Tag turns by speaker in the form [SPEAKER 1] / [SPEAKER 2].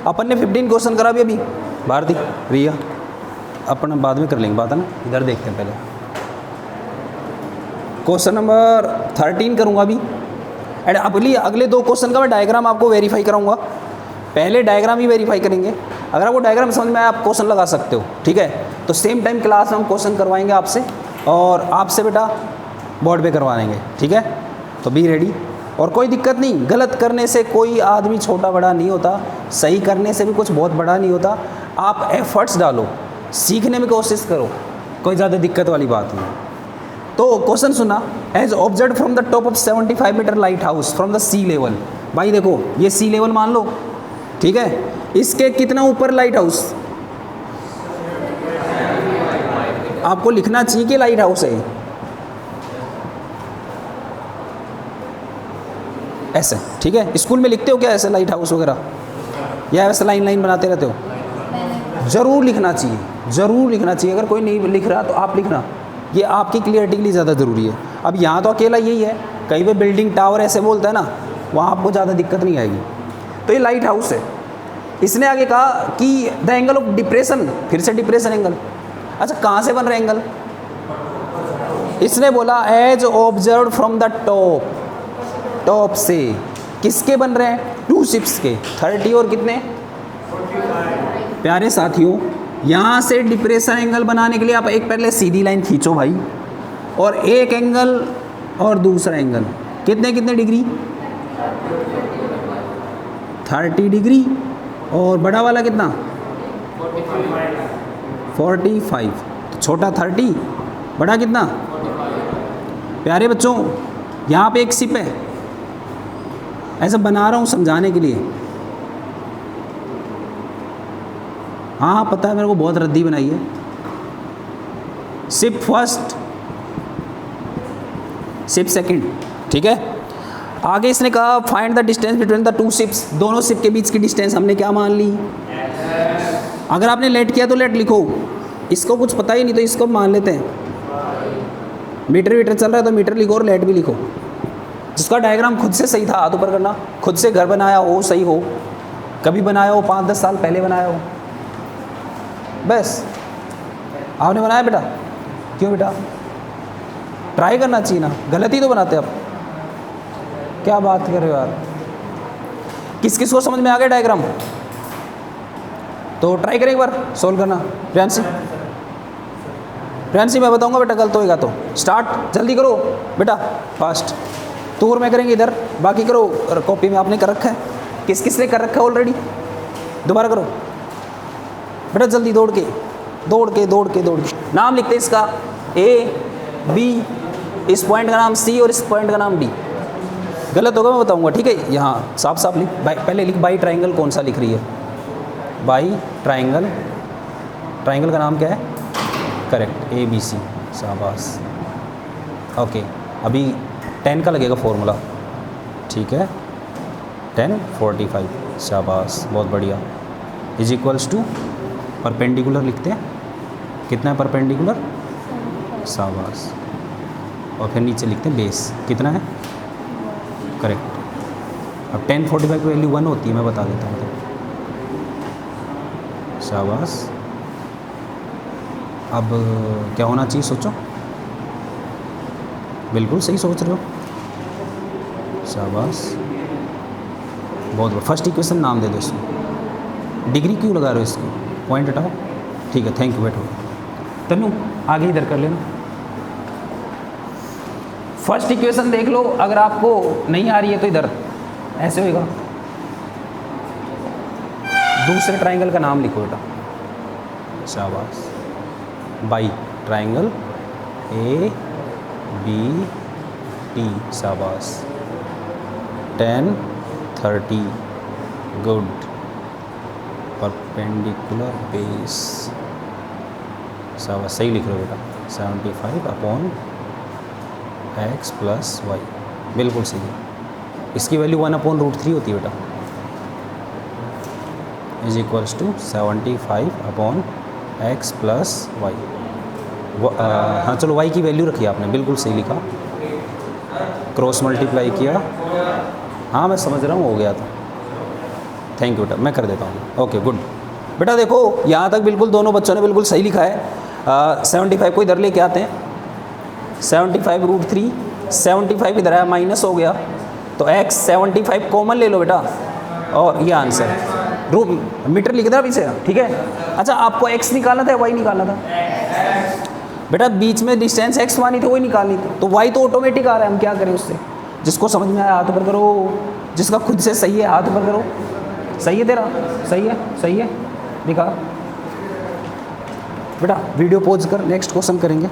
[SPEAKER 1] अपन ने 15 क्वेश्चन करा भी अभी। भारती, रिया, अपन बाद में कर लेंगे बात, है ना। इधर देखते हैं पहले क्वेश्चन नंबर 13 करूँगा अभी। एंड अगले 2 क्वेश्चन का मैं डायग्राम आपको वेरीफाई कराऊंगा। पहले डायग्राम ही वेरीफाई करेंगे। अगर आपको डायग्राम समझ में आए आप क्वेश्चन लगा सकते हो, ठीक है। तो सेम टाइम क्लास में हम क्वेश्चन करवाएंगे आपसे, और आपसे बेटा बोर्ड पे करवाएंगे, ठीक है। तो बी रेडी। और कोई दिक्कत नहीं, गलत करने से कोई आदमी छोटा बड़ा नहीं होता, सही करने से भी कुछ बहुत बड़ा नहीं होता। आप एफर्ट्स डालो, सीखने में कोशिश करो, कोई ज़्यादा दिक्कत वाली बात नहीं। तो क्वेश्चन सुना, as observe from the top of 75 metre lighthouse from the sea level. भाई देखो ये सी लेवल मान लो, ठीक है। इसके कितना ऊपर लाइट हाउस, आपको लिखना चाहिए कि लाइट हाउस है ऐसे, ठीक है। स्कूल में लिखते हो क्या ऐसे लाइट हाउस वगैरह, या ऐसे लाइन लाइन बनाते रहते हो? ज़रूर लिखना चाहिए, ज़रूर लिखना चाहिए। अगर कोई नहीं लिख रहा तो आप लिखना, ये आपकी क्लियरिटी के लिए ज़्यादा ज़रूरी है। अब यहाँ तो अकेला यही है, कहीं पे बिल्डिंग टावर ऐसे बोलता है ना, वहाँ आपको ज़्यादा दिक्कत नहीं आएगी। तो ये लाइट हाउस है। इसने आगे कहा कि द एंगल ऑफ डिप्रेशन, फिर से डिप्रेशन एंगल। अच्छा कहाँ से बन रहा है एंगल? इसने बोला as observe from the top, top से किसके बन रहे हैं? 2 शिप्स के, 30 और कितने? 45। प्यारे साथियों, यहाँ से डिप्रेशन एंगल बनाने के लिए आप एक पहले सीधी लाइन खींचो भाई, और एक एंगल और दूसरा एंगल कितने कितने डिग्री? 30 डिग्री। और बड़ा वाला कितना? 45। तो छोटा 30, बड़ा कितना? प्यारे बच्चों, यहाँ पे एक शिप है, ऐसा बना रहा हूँ समझाने के लिए। हाँ पता है मेरे को, बहुत रद्दी बनाई है। शिप फर्स्ट, शिप सेकंड, ठीक है। आगे इसने कहा find the distance between the 2 ships, दोनों शिप के बीच की डिस्टेंस हमने क्या मान ली? अगर आपने लेट किया तो लेट लिखो, इसको कुछ पता ही नहीं तो इसको मान लेते हैं। मीटर वीटर चल रहा है तो मीटर लिखो और लेट भी लिखो। जिसका डायग्राम खुद से सही था हाथ ऊपर करना, खुद से घर बनाया हो, सही हो, कभी बनाया हो 5-10 साल पहले बनाया हो, बस। आपने बनाया बेटा? क्यों बेटा? ट्राई करना चाहिए ना, गलती तो बनाते आप। क्या बात कर रहे हो यार? किस किस को समझ में आ गया डायग्राम? तो ट्राई करें एक बार सोल्व करना। प्रियांशी, प्रियांशी मैं बताऊंगा बेटा, गलत होएगा तो स्टार्ट जल्दी करो बेटा, फास्ट। टूर में करेंगे इधर, बाकी करो कॉपी में आपने कर रखा है। किस किस ने कर रखा है ऑलरेडी? दोबारा करो बेटा जल्दी, दौड़ के दौड़ के दौड़ के दौड़ के। नाम लिखते इसका ए बी, इस पॉइंट का नाम सी और इस पॉइंट का नाम डी। गलत होगा मैं बताऊंगा, ठीक है। यहाँ साफ साफ लिख, पहले लिख बाई ट्राइंगल कौन सा लिख रही है? बाई ट्राइंगल, ट्राइंगल का नाम क्या है? करेक्ट, ए बी सी, शाबाश। ओके, अभी 10 का लगेगा फॉर्मूला, ठीक है। 10 45, शाबाश, बहुत बढ़िया। इज इक्वल्स टू परपेंडिकुलर लिखते हैं, कितना है परपेंडिकुलर? शाबाश। और फिर नीचे लिखते हैं बेस, कितना है? करेक्ट। अब 10 45 की वैल्यू 1 होती है, मैं बता देता हूँ। शाबाश। अब क्या होना चाहिए सोचो, बिल्कुल सही सोच रहे हो, शाबाश, बहुत बढ़िया। फर्स्ट इक्वेशन नाम दे दो इसको। डिग्री क्यों लगा रहे हो इसको? पॉइंट हटाओ, ठीक है, थैंक यू। बैठो तनु, आगे इधर कर लेना। फर्स्ट इक्वेशन देख लो, अगर आपको नहीं आ रही है तो इधर ऐसे होएगा। दूसरे ट्राइंगल का नाम लिखो बेटा, शाबाश। By triangle A B T, शाबाश। 10 30, गुड। परपेंडिकुलर बेस, शाबाश, सही लिख रहे हो बेटा। 75 अपॉन x प्लस वाई, बिल्कुल सही है। इसकी वैल्यू 1/√3 होती है बेटा, is equals to 75 upon x plus y. हाँ चलो, y की वैल्यू रखी आपने, बिल्कुल सही लिखा, क्रॉस मल्टीप्लाई किया। हाँ मैं समझ रहा हूँ, हो गया था। थैंक यू बेटा, मैं कर देता हूँ। ओके गुड बेटा, देखो यहाँ तक बिल्कुल दोनों बच्चों ने बिल्कुल सही लिखा है। 75 को इधर लेके आते हैं, 75√3, 75 इधर आया माइनस हो गया, तो x 75 कॉमन ले लो बेटा, और ये आंसर रूप मीटर लिख दे पीछे, ठीक है। अच्छा आपको x निकालना था, y निकालना था बेटा, बीच में डिस्टेंस x मानी थी, वही निकालनी थी, तो y तो ऑटोमेटिक आ रहा है, हम क्या करें उससे। जिसको समझ में आया हाथ ऊपर करो, जिसका खुद से सही है हाथ ऊपर करो। सही है तेरा, सही है, सही है, दिखा बेटा। वीडियो पॉज कर, नेक्स्ट क्वेश्चन करेंगे।